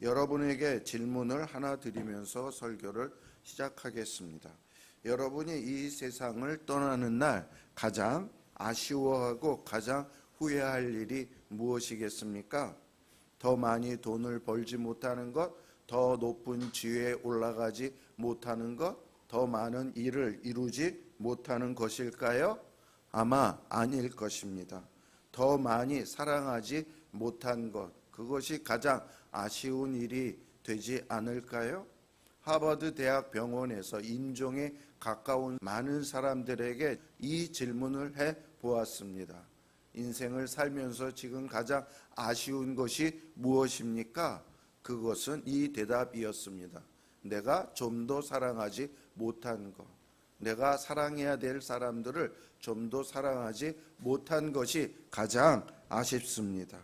여러분에게 질문을 하나 드리면서 설교를 시작하겠습니다. 여러분이 이 세상을 떠나는 날 가장 아쉬워하고 가장 후회할 일이 무엇이겠습니까? 더 많이 돈을 벌지 못하는 것, 더 높은 지위에 올라가지 못하는 것, 더 많은 일을 이루지 못하는 것일까요? 아마 아닐 것입니다. 더 많이 사랑하지 못한 것, 그것이 가장 아쉬운 일이 되지 않을까요? 하버드 대학 병원에서 임종에 가까운 많은 사람들에게 이 질문을 해 보았습니다. 인생을 살면서 지금 가장 아쉬운 것이 무엇입니까? 그것은 이 대답이었습니다. 내가 좀 더 사랑하지 못한 것. 내가 사랑해야 될 사람들을 좀 더 사랑하지 못한 것이 가장 아쉽습니다.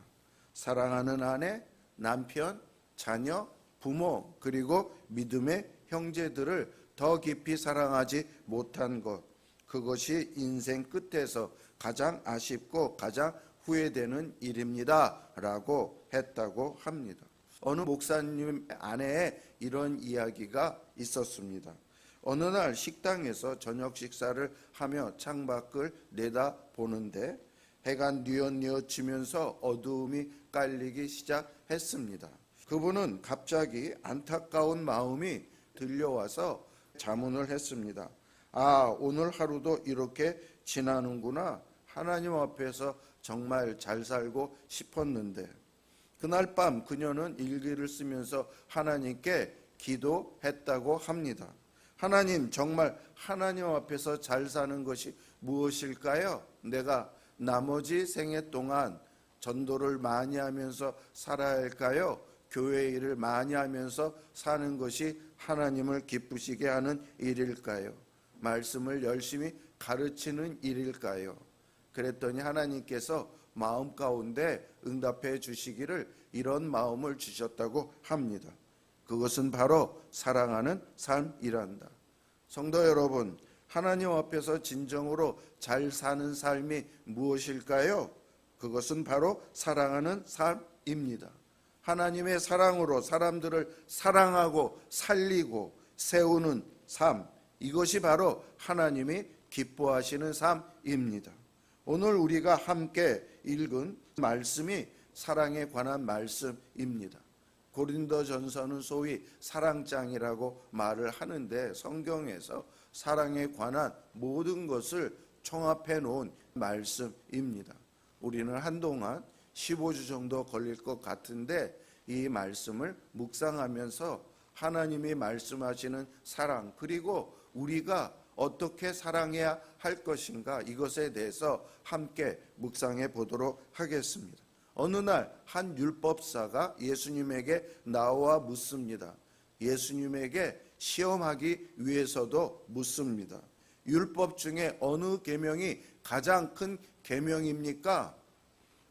사랑하는 아내, 남편, 자녀, 부모, 그리고 믿음의 형제들을 더 깊이 사랑하지 못한 것, 그것이 인생 끝에서 가장 아쉽고 가장 후회되는 일입니다 라고 했다고 합니다. 어느 목사님 아내의 이런 이야기가 있었습니다. 어느 날 식당에서 저녁 식사를 하며 창밖을 내다보는데 해가 뉘엿뉘엿지면서 어두움이 깔리기 시작했습니다. 그분은 갑자기 안타까운 마음이 들려와서 자문을 했습니다. 오늘 하루도 이렇게 지나는구나. 하나님 앞에서 정말 잘 살고 싶었는데. 그날 밤 그녀는 일기를 쓰면서 하나님께 기도했다고 합니다. 하나님, 정말 하나님 앞에서 잘 사는 것이 무엇일까요? 내가 나머지 생애 동안 전도를 많이 하면서 살아야 할까요? 교회 일을 많이 하면서 사는 것이 하나님을 기쁘시게 하는 일일까요? 말씀을 열심히 가르치는 일일까요? 그랬더니 하나님께서 마음 가운데 응답해 주시기를 이런 마음을 주셨다고 합니다. 그것은 바로 사랑하는 삶이란다. 성도 여러분, 하나님 앞에서 진정으로 잘 사는 삶이 무엇일까요? 그것은 바로 사랑하는 삶입니다. 하나님의 사랑으로 사람들을 사랑하고 살리고 세우는 삶, 이것이 바로 하나님이 기뻐하시는 삶입니다. 오늘 우리가 함께 읽은 말씀이 사랑에 관한 말씀입니다. 고린도전서는 소위 사랑장이라고 말을 하는데 성경에서 사랑에 관한 모든 것을 총합해 놓은 말씀입니다. 우리는 한동안 15주 정도 걸릴 것 같은데 이 말씀을 묵상하면서 하나님이 말씀하시는 사랑, 그리고 우리가 어떻게 사랑해야 할 것인가, 이것에 대해서 함께 묵상해 보도록 하겠습니다. 어느 날 한 율법사가 예수님에게 나와 묻습니다. 예수님에게 시험하기 위해서도 묻습니다. 율법 중에 어느 계명이 가장 큰 계명입니까?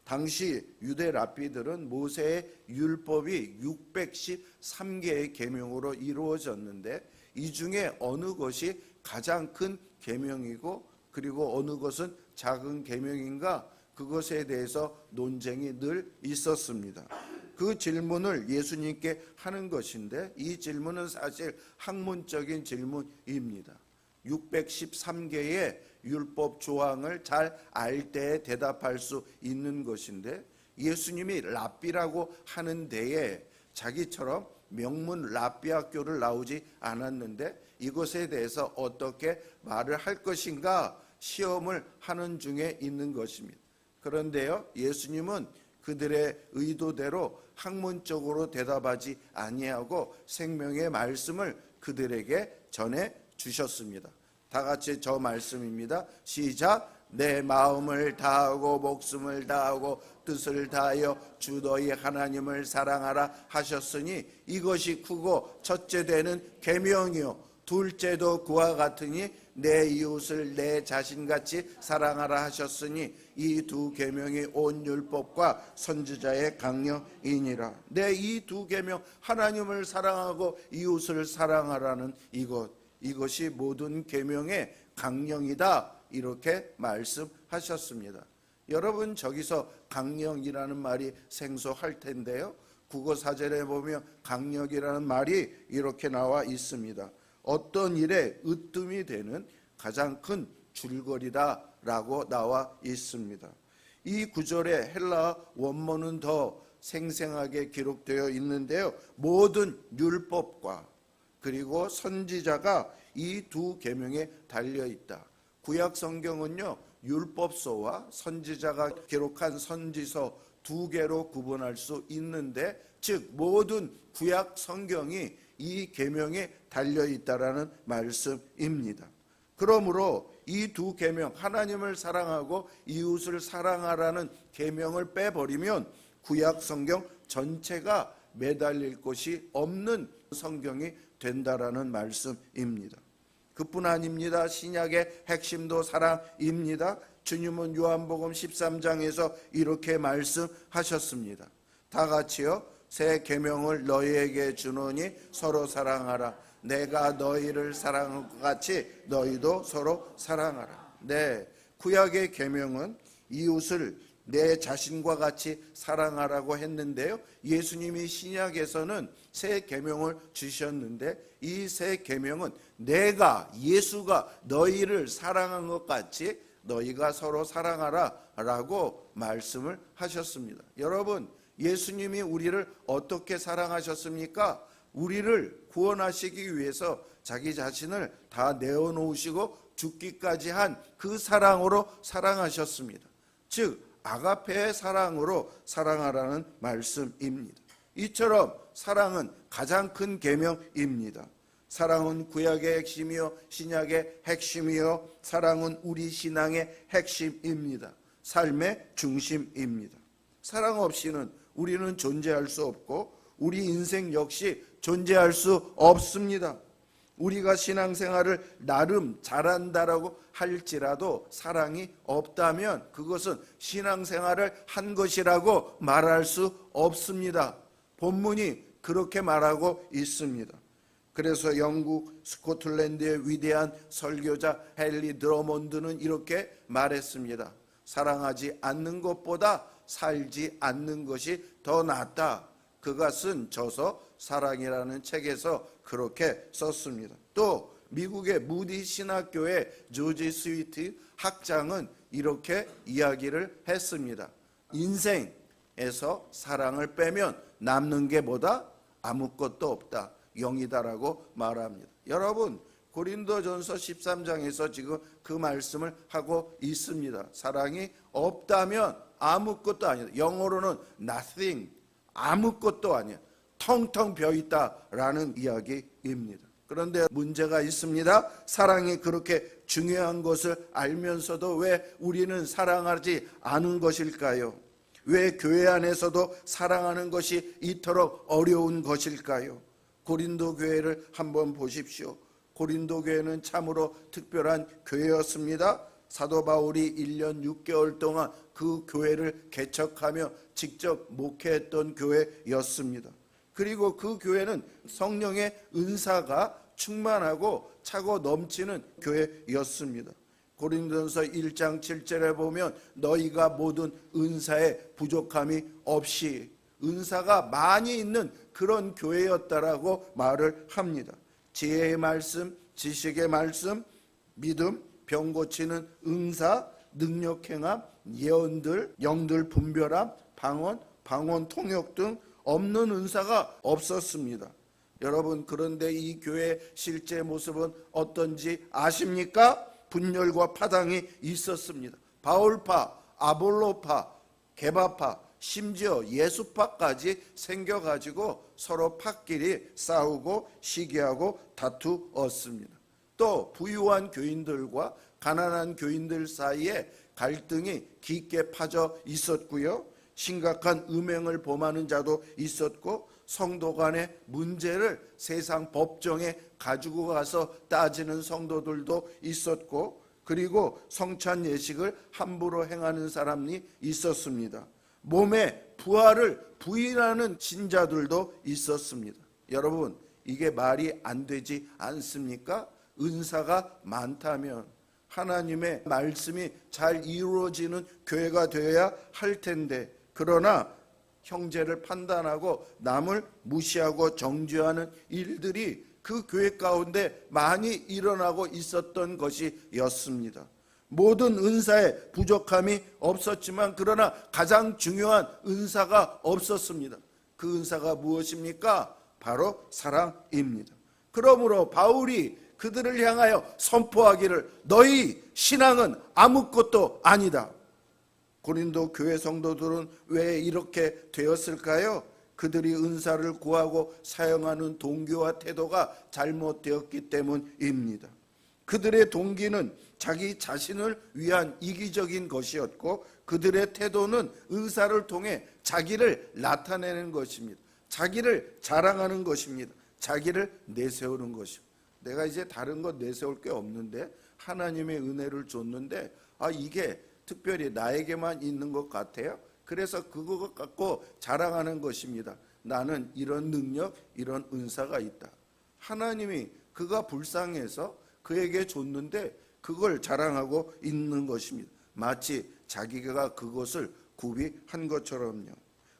당시 유대 랍비들은 모세의 율법이 613개의 계명으로 이루어졌는데 이 중에 어느 것이 가장 큰 계명이고 그리고 어느 것은 작은 계명인가, 그것에 대해서 논쟁이 늘 있었습니다. 그 질문을 예수님께 하는 것인데 이 질문은 사실 학문적인 질문입니다. 613개의 율법 조항을 잘 알 때에 대답할 수 있는 것인데 예수님이 랍비라고 하는 데에 자기처럼 명문 랍비 학교를 나오지 않았는데 이것에 대해서 어떻게 말을 할 것인가 시험을 하는 중에 있는 것입니다. 그런데요, 예수님은 그들의 의도대로 학문적으로 대답하지 아니하고 생명의 말씀을 그들에게 전해 주셨습니다. 다 같이 저 말씀입니다. 시작. 내 마음을 다하고 목숨을 다하고 뜻을 다하여 주 너희 하나님을 사랑하라 하셨으니 이것이 크고 첫째 되는 계명이요 둘째도 그와 같으니 내 이웃을 내 자신같이 사랑하라 하셨으니 이 두 계명이 온 율법과 선지자의 강령이니라. 내 이 두 계명, 하나님을 사랑하고 이웃을 사랑하라는 이것이 모든 계명의 강령이다, 이렇게 말씀하셨습니다. 여러분, 저기서 강령이라는 말이 생소할 텐데요, 국어사전에 보면 강력이라는 말이 이렇게 나와 있습니다. 어떤 일에 으뜸이 되는 가장 큰 줄거리다라고 나와 있습니다. 이 구절의 헬라 원문은 더 생생하게 기록되어 있는데요. 모든 율법과 그리고 선지자가 이 두 계명에 달려 있다. 구약 성경은요, 율법서와 선지자가 기록한 선지서 두 개로 구분할 수 있는데, 즉 모든 구약 성경이 이 계명에 달려 있다라는 말씀입니다. 그러므로 이 두 계명, 하나님을 사랑하고 이웃을 사랑하라는 계명을 빼버리면 구약 성경 전체가 매달릴 곳이 없는 성경이 된다라는 말씀입니다. 그뿐 아닙니다. 신약의 핵심도 사랑입니다. 주님은 요한복음 13장에서 이렇게 말씀하셨습니다. 다 같이요. 새 계명을 너희에게 주노니 서로 사랑하라. 내가 너희를 사랑한 것 같이 너희도 서로 사랑하라. 네, 구약의 계명은 이웃을 내 자신과 같이 사랑하라고 했는데요. 예수님이 신약에서는 새 계명을 주셨는데, 이 새 계명은 내가, 예수가 너희를 사랑한 것 같이 너희가 서로 사랑하라 라고 말씀을 하셨습니다. 여러분, 예수님이 우리를 어떻게 사랑하셨습니까? 우리를 구원하시기 위해서 자기 자신을 다 내어놓으시고 죽기까지 한 그 사랑으로 사랑하셨습니다. 즉 아가페의 사랑으로 사랑하라는 말씀입니다. 이처럼 사랑은 가장 큰 계명입니다. 사랑은 구약의 핵심이요 신약의 핵심이요, 사랑은 우리 신앙의 핵심입니다. 삶의 중심입니다. 사랑 없이는 우리는 존재할 수 없고 우리 인생 역시 존재할 수 없습니다. 우리가 신앙생활을 나름 잘한다라고 할지라도 사랑이 없다면 그것은 신앙생활을 한 것이라고 말할 수 없습니다. 본문이 그렇게 말하고 있습니다. 그래서 영국 스코틀랜드의 위대한 설교자 헨리 드러몬드는 이렇게 말했습니다. 사랑하지 않는 것보다 살지 않는 것이 더 낫다. 그가 쓴 저서 사랑이라는 책에서 그렇게 썼습니다. 또 미국의 무디 신학교의 조지 스위트 학장은 이렇게 이야기를 했습니다. 인생에서 사랑을 빼면 남는 게 뭐다? 아무것도 없다. 영이다라고 말합니다. 여러분, 고린도전서 13장에서 지금 그 말씀을 하고 있습니다. 사랑이 없다면 아무것도 아니다. 영어로는 nothing, 아무것도 아니야. 텅텅 비어있다라는 이야기입니다. 그런데 문제가 있습니다. 사랑이 그렇게 중요한 것을 알면서도 왜 우리는 사랑하지 않은 것일까요? 왜 교회 안에서도 사랑하는 것이 이토록 어려운 것일까요? 고린도 교회를 한번 보십시오. 고린도 교회는 참으로 특별한 교회였습니다. 사도 바울이 1년 6개월 동안 그 교회를 개척하며 직접 목회했던 교회였습니다. 그리고 그 교회는 성령의 은사가 충만하고 차고 넘치는 교회였습니다. 고린도전서 1장 7절에 보면 너희가 모든 은사에 부족함이 없이, 은사가 많이 있는 그런 교회였다라고 말을 합니다. 지혜의 말씀, 지식의 말씀, 믿음, 병 고치는 은사, 능력 행함, 예언들, 영들 분별함, 방언 통역 등 없는 은사가 없었습니다. 여러분, 그런데 이 교회의 실제 모습은 어떤지 아십니까? 분열과 파당이 있었습니다. 바울파, 아볼로파, 게바파, 심지어 예수파까지 생겨가지고 서로 팥끼리 싸우고 시기하고 다투었습니다. 또 부유한 교인들과 가난한 교인들 사이에 갈등이 깊게 파져 있었고요. 심각한 음행을 범하는 자도 있었고, 성도 간의 문제를 세상 법정에 가지고 가서 따지는 성도들도 있었고, 그리고 성찬 예식을 함부로 행하는 사람이 있었습니다. 몸의 부활을 부인하는 신자들도 있었습니다. 여러분, 이게 말이 안 되지 않습니까? 은사가 많다면 하나님의 말씀이 잘 이루어지는 교회가 되어야 할 텐데, 그러나 형제를 판단하고 남을 무시하고 정죄하는 일들이 그 교회 가운데 많이 일어나고 있었던 것이었습니다. 모든 은사에 부족함이 없었지만 그러나 가장 중요한 은사가 없었습니다. 그 은사가 무엇입니까? 바로 사랑입니다. 그러므로 바울이 그들을 향하여 선포하기를 너희 신앙은 아무것도 아니다. 고린도 교회 성도들은 왜 이렇게 되었을까요? 그들이 은사를 구하고 사용하는 동기와 태도가 잘못되었기 때문입니다. 그들의 동기는 자기 자신을 위한 이기적인 것이었고 그들의 태도는 은사를 통해 자기를 나타내는 것입니다. 자기를 자랑하는 것입니다. 자기를 내세우는 것입니다. 내가 이제 다른 것 내세울 게 없는데 하나님의 은혜를 줬는데 이게 특별히 나에게만 있는 것 같아요. 그래서 그거 갖고 자랑하는 것입니다. 나는 이런 능력, 이런 은사가 있다. 하나님이 그가 불쌍해서 그에게 줬는데 그걸 자랑하고 있는 것입니다. 마치 자기가 그것을 구비한 것처럼요.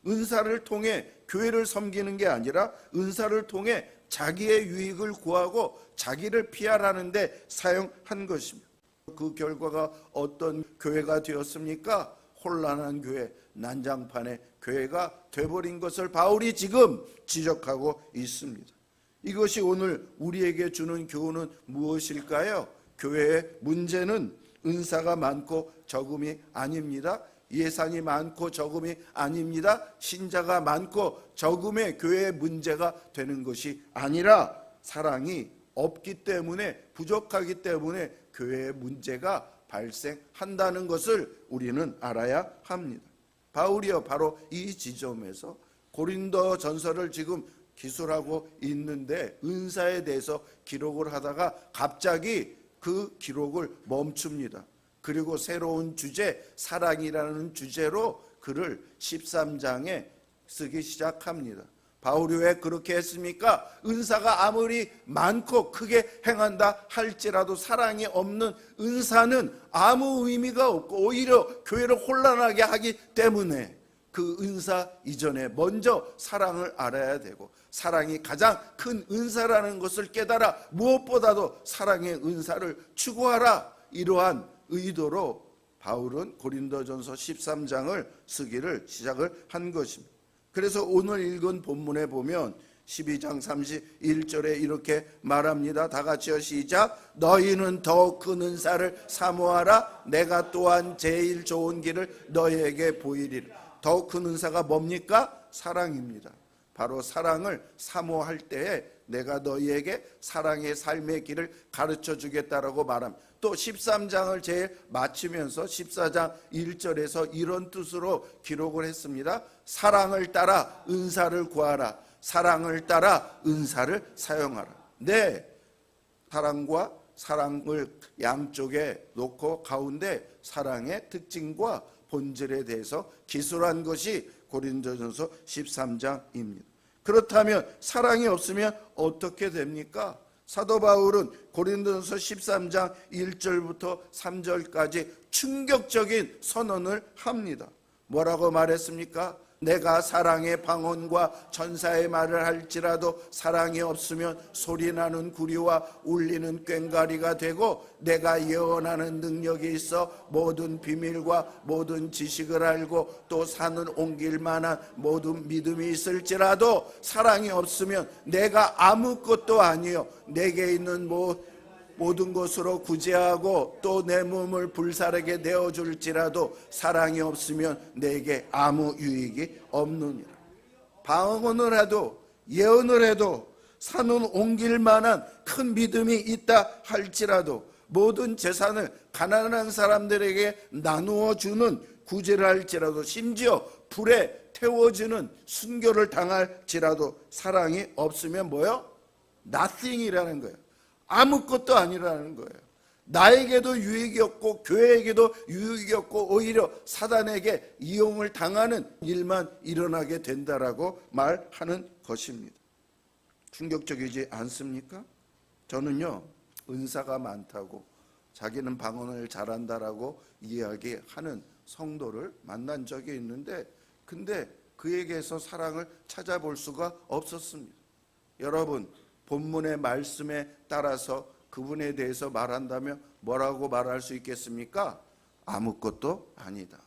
은사를 통해 교회를 섬기는 게 아니라 은사를 통해 자기의 유익을 구하고 자기를 피하라는 데 사용한 것입니다. 그 결과가 어떤 교회가 되었습니까? 혼란한 교회, 난장판의 교회가 되어버린 것을 바울이 지금 지적하고 있습니다. 이것이 오늘 우리에게 주는 교훈은 무엇일까요? 교회의 문제는 은사가 많고 적음이 아닙니다. 예산이 많고 적음이 아닙니다. 신자가 많고 적음의 교회의 문제가 되는 것이 아니라 사랑이 없기 때문에 부족하기 때문에 교회의 문제가 발생한다는 것을 우리는 알아야 합니다. 바울이요 바로 이 지점에서 고린도 전서를 지금 기술하고 있는데 은사에 대해서 기록을 하다가 갑자기 그 기록을 멈춥니다. 그리고 새로운 주제 사랑이라는 주제로 글을 13장에 쓰기 시작합니다. 바울이 왜 그렇게 했습니까? 은사가 아무리 많고 크게 행한다 할지라도 사랑이 없는 은사는 아무 의미가 없고 오히려 교회를 혼란하게 하기 때문에 그 은사 이전에 먼저 사랑을 알아야 되고 사랑이 가장 큰 은사라는 것을 깨달아 무엇보다도 사랑의 은사를 추구하라, 이러한 의도로 바울은 고린도전서 13장을 쓰기를 시작을 한 것입니다. 그래서 오늘 읽은 본문에 보면 12장 31절에 이렇게 말합니다. 다 같이요, 시작. 너희는 더욱 큰 은사를 사모하라. 내가 또한 제일 좋은 길을 너희에게 보이리라. 더욱 큰 은사가 뭡니까? 사랑입니다. 바로 사랑을 사모할 때에 내가 너희에게 사랑의 삶의 길을 가르쳐 주겠다라고 말합니다. 또 13장을 제일 마치면서 14장 1절에서 이런 뜻으로 기록을 했습니다. 사랑을 따라 은사를 구하라. 사랑을 따라 은사를 사용하라. 네, 사랑과 사랑을 양쪽에 놓고 가운데 사랑의 특징과 본질에 대해서 기술한 것이 고린도전서 13장입니다. 그렇다면 사랑이 없으면 어떻게 됩니까? 사도 바울은 고린도전서 13장 1절부터 3절까지 충격적인 선언을 합니다. 뭐라고 말했습니까? 내가 사랑의 방언과 천사의 말을 할지라도 사랑이 없으면 소리나는 구리와 울리는 꽹과리가 되고 내가 예언하는 능력이 있어 모든 비밀과 모든 지식을 알고 또 산을 옮길 만한 모든 믿음이 있을지라도 사랑이 없으면 내가 아무것도 아니요 내게 있는 모든 것으로 구제하고 또 내 몸을 불사르게 내어줄지라도 사랑이 없으면 내게 아무 유익이 없느니라. 방언을 해도 예언을 해도 산은 옮길 만한 큰 믿음이 있다 할지라도 모든 재산을 가난한 사람들에게 나누어 주는 구제를 할지라도 심지어 불에 태워지는 순교를 당할지라도 사랑이 없으면 뭐요? nothing이라는 거예요. 아무것도 아니라는 거예요. 나에게도 유익이 없고 교회에게도 유익이 없고 오히려 사단에게 이용을 당하는 일만 일어나게 된다라고 말하는 것입니다. 충격적이지 않습니까? 저는요, 은사가 많다고 자기는 방언을 잘한다라고 이야기하는 성도를 만난 적이 있는데 근데 그에게서 사랑을 찾아볼 수가 없었습니다. 여러분, 본문의 말씀에 따라서 그분에 대해서 말한다면 뭐라고 말할 수 있겠습니까? 아무것도 아니다.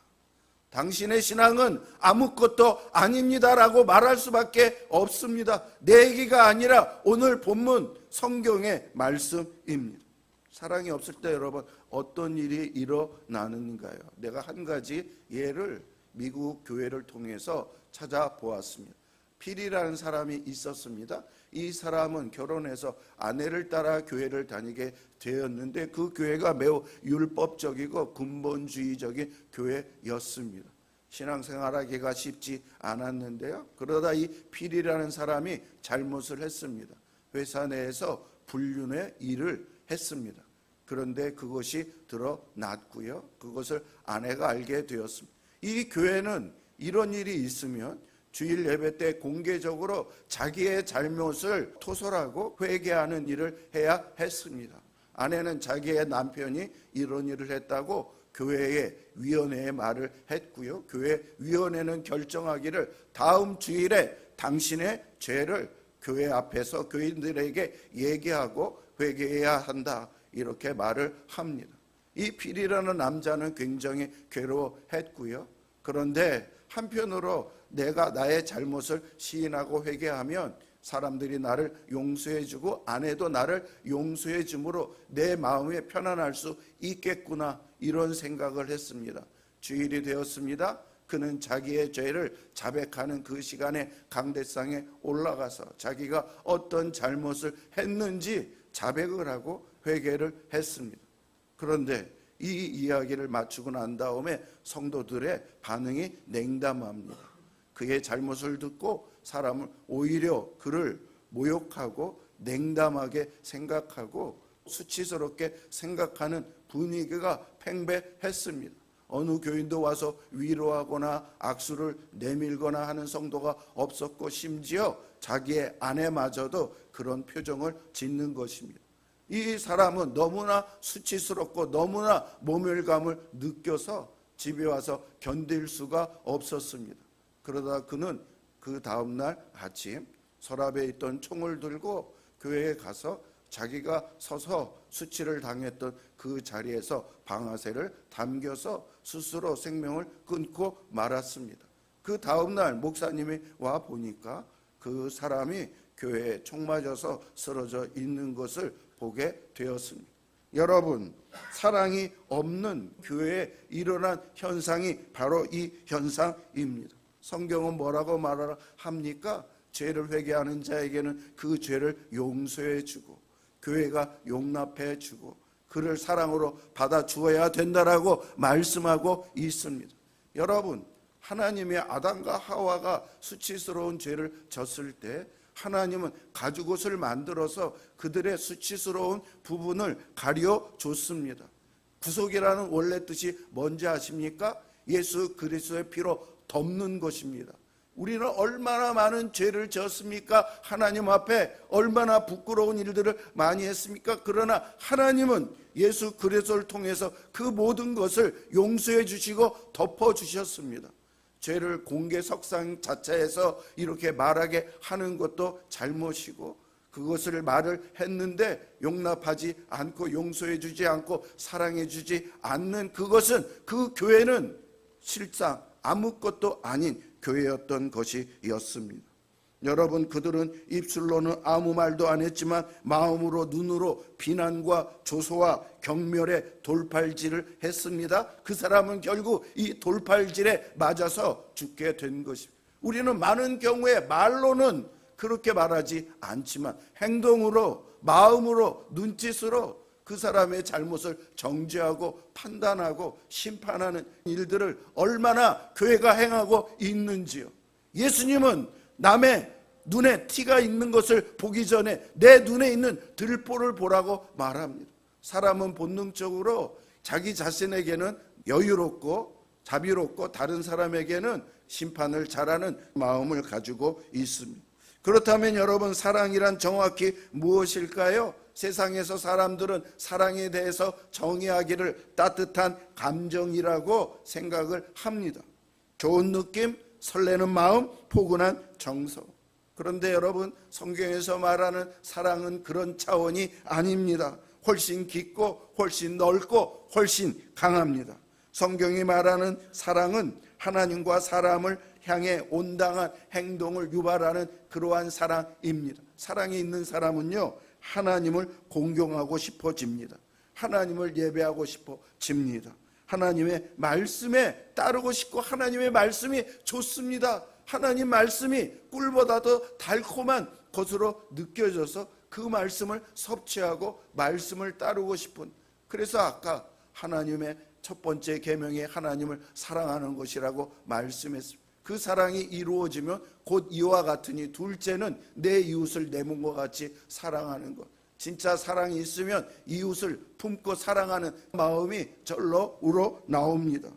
당신의 신앙은 아무것도 아닙니다라고 말할 수밖에 없습니다. 내 얘기가 아니라 오늘 본문 성경의 말씀입니다. 사랑이 없을 때 여러분 어떤 일이 일어나는가요? 내가 한 가지 예를 미국 교회를 통해서 찾아보았습니다. 필이라는 사람이 있었습니다. 이 사람은 결혼해서 아내를 따라 교회를 다니게 되었는데 그 교회가 매우 율법적이고 근본주의적인 교회였습니다. 신앙생활하기가 쉽지 않았는데요. 그러다 이 필이라는 사람이 잘못을 했습니다. 회사 내에서 불륜의 일을 했습니다. 그런데 그것이 드러났고요. 그것을 아내가 알게 되었습니다. 이 교회는 이런 일이 있으면 주일 예배 때 공개적으로 자기의 잘못을 토설하고 회개하는 일을 해야 했습니다. 아내는 자기의 남편이 이런 일을 했다고 교회의 위원회에 말을 했고요. 교회 위원회는 결정하기를 다음 주일에 당신의 죄를 교회 앞에서 교인들에게 얘기하고 회개해야 한다, 이렇게 말을 합니다. 이 필이라는 남자는 굉장히 괴로워했고요. 그런데 한편으로 내가 나의 잘못을 시인하고 회개하면 사람들이 나를 용서해주고 아내도 나를 용서해줌으로 내 마음이 편안할 수 있겠구나, 이런 생각을 했습니다. 주일이 되었습니다. 그는 자기의 죄를 자백하는 그 시간에 강대상에 올라가서 자기가 어떤 잘못을 했는지 자백을 하고 회개를 했습니다. 그런데 이 이야기를 마치고 난 다음에 성도들의 반응이 냉담합니다. 그의 잘못을 듣고 사람은 오히려 그를 모욕하고 냉담하게 생각하고 수치스럽게 생각하는 분위기가 팽배했습니다. 어느 교인도 와서 위로하거나 악수를 내밀거나 하는 성도가 없었고 심지어 자기의 아내마저도 그런 표정을 짓는 것입니다. 이 사람은 너무나 수치스럽고 너무나 모멸감을 느껴서 집에 와서 견딜 수가 없었습니다. 그러다 그는 그 다음날 아침 서랍에 있던 총을 들고 교회에 가서 자기가 서서 수치를 당했던 그 자리에서 방아쇠를 당겨서 스스로 생명을 끊고 말았습니다. 그 다음날 목사님이 와 보니까 그 사람이 교회에 총 맞아서 쓰러져 있는 것을 보게 되었습니다. 여러분, 사랑이 없는 교회에 일어난 현상이 바로 이 현상입니다. 성경은 뭐라고 말합니까? 죄를 회개하는 자에게는 그 죄를 용서해 주고 교회가 용납해 주고 그를 사랑으로 받아 주어야 된다라고 말씀하고 있습니다. 여러분, 하나님의 아담과 하와가 수치스러운 죄를 졌을 때 하나님은 가죽옷을 만들어서 그들의 수치스러운 부분을 가려줬습니다. 구속이라는 원래 뜻이 뭔지 아십니까? 예수 그리스도의 피로 덮는 것입니다. 우리는 얼마나 많은 죄를 졌습니까? 하나님 앞에 얼마나 부끄러운 일들을 많이 했습니까? 그러나 하나님은 예수 그리스도를 통해서 그 모든 것을 용서해 주시고 덮어 주셨습니다. 죄를 공개석상 자체에서 이렇게 말하게 하는 것도 잘못이고 그것을 말을 했는데 용납하지 않고 용서해 주지 않고 사랑해 주지 않는 그것은 그 교회는 실상 아무것도 아닌 교회였던 것이었습니다. 여러분, 그들은 입술로는 아무 말도 안 했지만 마음으로 눈으로 비난과 조소와 경멸의 돌팔질을 했습니다. 그 사람은 결국 이 돌팔질에 맞아서 죽게 된 것입니다. 우리는 많은 경우에 말로는 그렇게 말하지 않지만 행동으로, 마음으로, 눈짓으로 그 사람의 잘못을 정죄하고 판단하고 심판하는 일들을 얼마나 교회가 행하고 있는지요. 예수님은 남의 눈에 티가 있는 것을 보기 전에 내 눈에 있는 들보를 보라고 말합니다. 사람은 본능적으로 자기 자신에게는 여유롭고 자비롭고 다른 사람에게는 심판을 잘하는 마음을 가지고 있습니다. 그렇다면 여러분, 사랑이란 정확히 무엇일까요? 세상에서 사람들은 사랑에 대해서 정의하기를 따뜻한 감정이라고 생각을 합니다. 좋은 느낌, 설레는 마음, 포근한 정서. 그런데 여러분, 성경에서 말하는 사랑은 그런 차원이 아닙니다. 훨씬 깊고 훨씬 넓고 훨씬 강합니다. 성경이 말하는 사랑은 하나님과 사람을 향해 온당한 행동을 유발하는 그러한 사랑입니다. 사랑이 있는 사람은요, 하나님을 공경하고 싶어집니다. 하나님을 예배하고 싶어집니다. 하나님의 말씀에 따르고 싶고 하나님의 말씀이 좋습니다. 하나님 말씀이 꿀보다 더 달콤한 것으로 느껴져서 그 말씀을 섭취하고 말씀을 따르고 싶은, 그래서 아까 하나님의 첫 번째 계명이 하나님을 사랑하는 것이라고 말씀했습니다. 그 사랑이 이루어지면 곧 이와 같으니 둘째는 내 이웃을 내 몸과 같이 사랑하는 것. 진짜 사랑이 있으면 이웃을 품고 사랑하는 마음이 절로 우러나옵니다.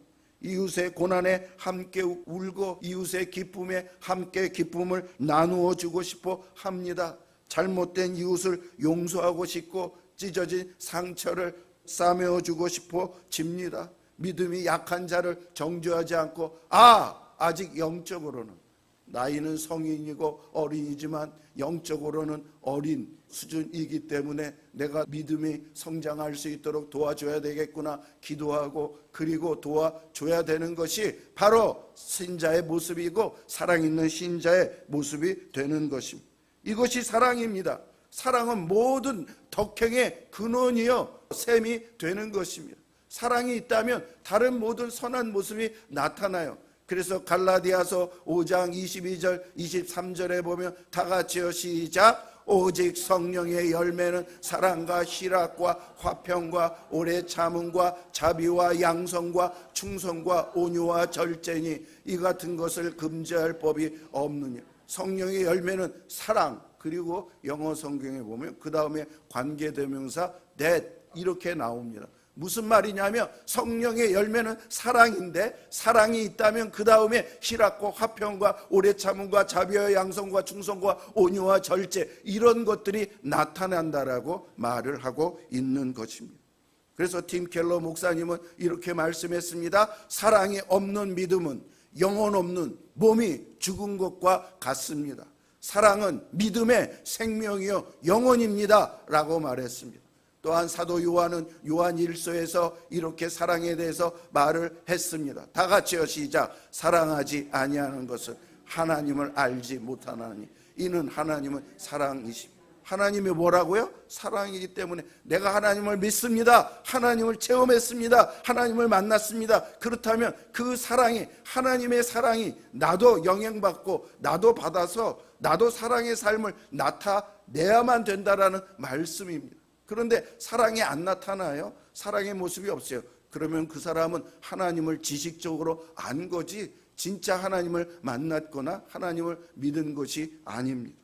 이웃의 고난에 함께 울고 이웃의 기쁨에 함께 기쁨을 나누어 주고 싶어 합니다. 잘못된 이웃을 용서하고 싶고 찢어진 상처를 싸매어 주고 싶어 집니다. 믿음이 약한 자를 정죄하지 않고 아직 영적으로는, 나이는 성인이고 어린이지만 영적으로는 어린 수준이기 때문에 내가 믿음이 성장할 수 있도록 도와줘야 되겠구나 기도하고, 그리고 도와줘야 되는 것이 바로 신자의 모습이고 사랑 있는 신자의 모습이 되는 것입니다. 이것이 사랑입니다. 사랑은 모든 덕행의 근원이요 셈이 되는 것입니다. 사랑이 있다면 다른 모든 선한 모습이 나타나요. 그래서 갈라디아서 5장 22절 23절에 보면 다 같이요, 시작. 오직 성령의 열매는 사랑과 희락과 화평과 오래 참음과 자비와 양성과 충성과 온유와 절제니 이 같은 것을 금지할 법이 없느냐. 성령의 열매는 사랑, 그리고 영어 성경에 보면 그 다음에 관계대명사 that 이렇게 나옵니다. 무슨 말이냐면 성령의 열매는 사랑인데, 사랑이 있다면 그 다음에 희락과 화평과 오래 참음과 자비와 양성과 충성과 온유와 절제, 이런 것들이 나타난다라고 말을 하고 있는 것입니다. 그래서 팀 켈러 목사님은 이렇게 말씀했습니다. 사랑이 없는 믿음은 영혼 없는 몸이 죽은 것과 같습니다. 사랑은 믿음의 생명이요 영혼입니다 라고 말했습니다. 또한 사도 요한은 요한 1서에서 이렇게 사랑에 대해서 말을 했습니다. 다 같이요, 시작. 사랑하지 아니하는 것은 하나님을 알지 못하나니 이는 하나님은 사랑이십니다. 하나님이 뭐라고요? 사랑이기 때문에 내가 하나님을 믿습니다. 하나님을 체험했습니다. 하나님을 만났습니다. 그렇다면 그 사랑이, 하나님의 사랑이 나도 영향받고 나도 받아서 나도 사랑의 삶을 나타내야만 된다라는 말씀입니다. 그런데 사랑이 안 나타나요? 사랑의 모습이 없어요. 그러면 그 사람은 하나님을 지식적으로 안 거지 진짜 하나님을 만났거나 하나님을 믿은 것이 아닙니다.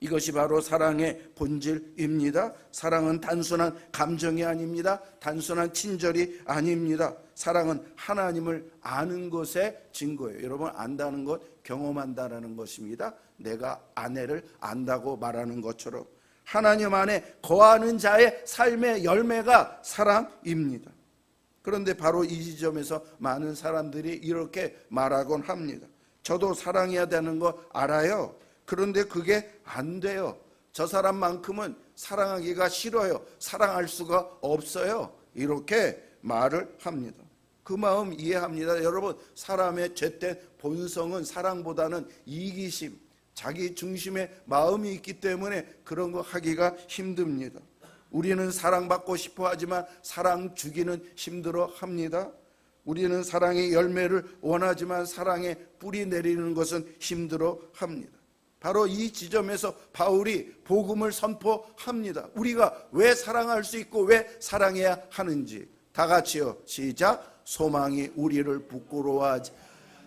이것이 바로 사랑의 본질입니다. 사랑은 단순한 감정이 아닙니다. 단순한 친절이 아닙니다. 사랑은 하나님을 아는 것의 증거예요. 여러분, 안다는 것, 경험한다는 것입니다. 내가 아내를 안다고 말하는 것처럼 하나님 안에 거하는 자의 삶의 열매가 사랑입니다. 그런데 바로 이 지점에서 많은 사람들이 이렇게 말하곤 합니다. 저도 사랑해야 되는 거 알아요. 그런데 그게 안 돼요. 저 사람만큼은 사랑하기가 싫어요. 사랑할 수가 없어요. 이렇게 말을 합니다. 그 마음 이해합니다. 여러분, 사람의 죄된 본성은 사랑보다는 이기심, 자기 중심의 마음이 있기 때문에 그런 거 하기가 힘듭니다. 우리는 사랑받고 싶어 하지만 사랑 주기는 힘들어 합니다. 우리는 사랑의 열매를 원하지만 사랑의 뿌리 내리는 것은 힘들어 합니다. 바로 이 지점에서 바울이 복음을 선포합니다. 우리가 왜 사랑할 수 있고 왜 사랑해야 하는지. 다 같이요, 시작. 소망이 우리를 부끄러워하지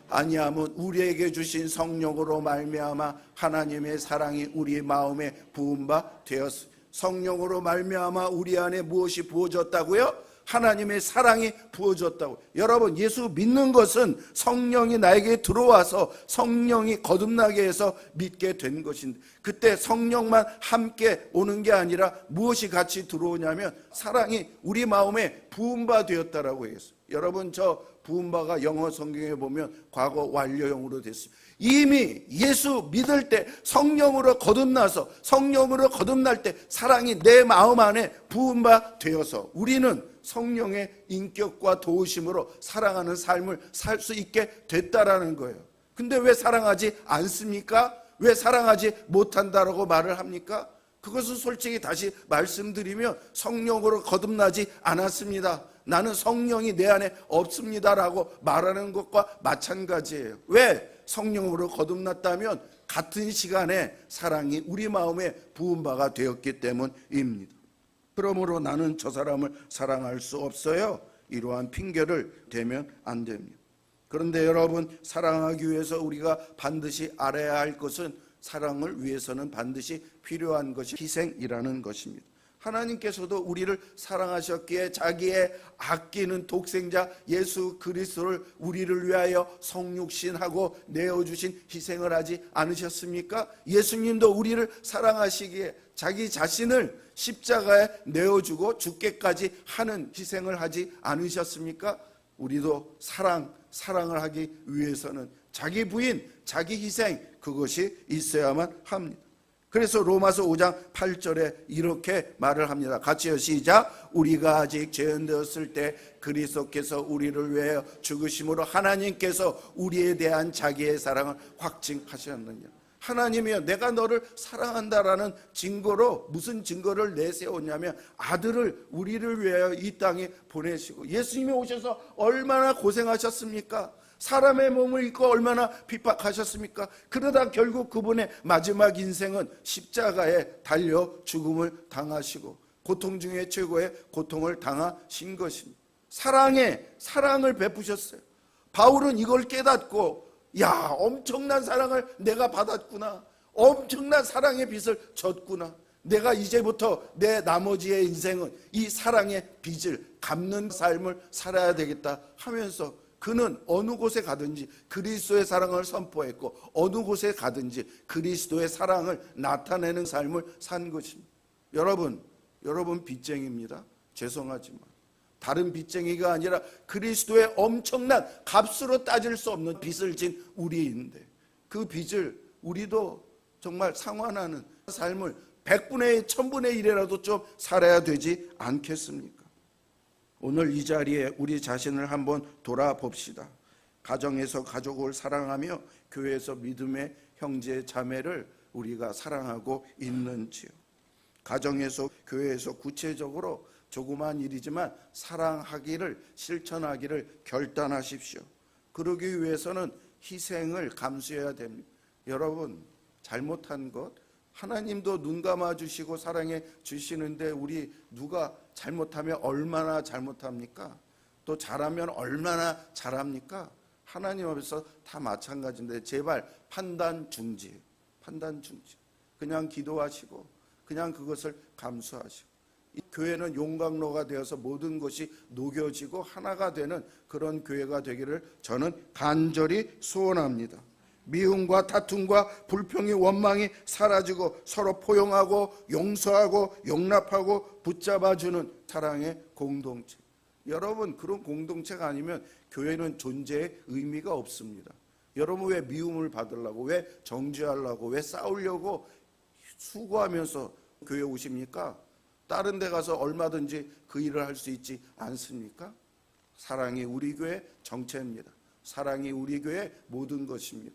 아니하면 우리에게 주신 성령으로 말미암아 하나님의 사랑이 우리 마음에 부은 바 되었습니다. 성령으로 말미암아 우리 안에 무엇이 부어졌다고요? 하나님의 사랑이 부어졌다고. 여러분, 예수 믿는 것은 성령이 나에게 들어와서 성령이 거듭나게 해서 믿게 된 것인데, 그때 성령만 함께 오는 게 아니라 무엇이 같이 들어오냐면 사랑이 우리 마음에 부은 바 되었다라고 했어요. 여러분, 저 부음바가 영어 성경에 보면 과거 완료형으로 됐습니다. 이미 예수 믿을 때 성령으로 거듭나서 성령으로 거듭날 때 사랑이 내 마음 안에 부음바 되어서 우리는 성령의 인격과 도우심으로 사랑하는 삶을 살 수 있게 됐다라는 거예요. 근데 왜 사랑하지 않습니까? 왜 사랑하지 못한다라고 말을 합니까? 그것은 솔직히 다시 말씀드리면 성령으로 거듭나지 않았습니다. 나는 성령이 내 안에 없습니다라고 말하는 것과 마찬가지예요. 왜? 성령으로 거듭났다면 같은 시간에 사랑이 우리 마음에 부은 바가 되었기 때문입니다. 그러므로 나는 저 사람을 사랑할 수 없어요, 이러한 핑계를 대면 안 됩니다. 그런데 여러분, 사랑하기 위해서 우리가 반드시 알아야 할 것은, 사랑을 위해서는 반드시 필요한 것이 희생이라는 것입니다. 하나님께서도 우리를 사랑하셨기에 자기의 아끼는 독생자 예수 그리스도를 우리를 위하여 성육신하고 내어주신 희생을 하지 않으셨습니까? 예수님도 우리를 사랑하시기에 자기 자신을 십자가에 내어주고 죽게까지 하는 희생을 하지 않으셨습니까? 우리도 사랑을 하기 위해서는 자기 부인, 자기 희생, 그것이 있어야만 합니다. 그래서 로마서 5장 8절에 이렇게 말을 합니다. 같이요, 시작. 우리가 아직 죄인 되었을 때 그리스도께서 우리를 위하여 죽으심으로 하나님께서 우리에 대한 자기의 사랑을 확증하셨느냐. 하나님이여, 내가 너를 사랑한다라는 증거로, 무슨 증거를 내세웠냐면 아들을 우리를 위하여 이 땅에 보내시고, 예수님이 오셔서 얼마나 고생하셨습니까? 사람의 몸을 입고 얼마나 핍박하셨습니까? 그러다 결국 그분의 마지막 인생은 십자가에 달려 죽음을 당하시고 고통 중에 최고의 고통을 당하신 것입니다. 사랑을 베푸셨어요. 바울은 이걸 깨닫고, 야, 엄청난 사랑을 내가 받았구나, 엄청난 사랑의 빚을 졌구나, 내가 이제부터 내 나머지의 인생은 이 사랑의 빚을 갚는 삶을 살아야 되겠다 하면서 그는 어느 곳에 가든지 그리스도의 사랑을 선포했고, 어느 곳에 가든지 그리스도의 사랑을 나타내는 삶을 산 것입니다. 여러분 빚쟁이입니다. 죄송하지만 다른 빚쟁이가 아니라 그리스도의 엄청난 값으로 따질 수 없는 빚을 진 우리인데, 그 빚을 우리도 정말 상환하는 삶을 100분의 1, 1000분의 1이라도 좀 살아야 되지 않겠습니까? 오늘 이 자리에 우리 자신을 한번 돌아봅시다. 가정에서 가족을 사랑하며 교회에서 믿음의 형제 자매를 우리가 사랑하고 있는지요? 가정에서 교회에서 구체적으로 조그만 일이지만 사랑하기를, 실천하기를 결단하십시오. 그러기 위해서는 희생을 감수해야 됩니다. 여러분, 잘못한 것 하나님도 눈 감아 주시고 사랑해 주시는데, 우리 누가 잘못하면 얼마나 잘못합니까? 또 잘하면 얼마나 잘합니까? 하나님 앞에서 다 마찬가지인데, 제발 판단 중지. 그냥 기도하시고 그냥 그것을 감수하시고, 이 교회는 용광로가 되어서 모든 것이 녹여지고 하나가 되는 그런 교회가 되기를 저는 간절히 소원합니다. 미움과 다툼과 불평이, 원망이 사라지고 서로 포용하고 용서하고 용납하고 붙잡아주는 사랑의 공동체. 여러분, 그런 공동체가 아니면 교회는 존재의 의미가 없습니다. 여러분, 왜 미움을 받으려고, 왜 정죄하려고, 왜 싸우려고 수고하면서 교회 오십니까? 다른 데 가서 얼마든지 그 일을 할 수 있지 않습니까? 사랑이 우리 교회 정체입니다. 사랑이 우리 교회 모든 것입니다.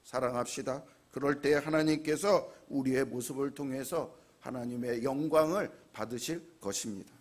사랑합시다. 그럴 때 하나님께서 우리의 모습을 통해서 하나님의 영광을 받으실 것입니다.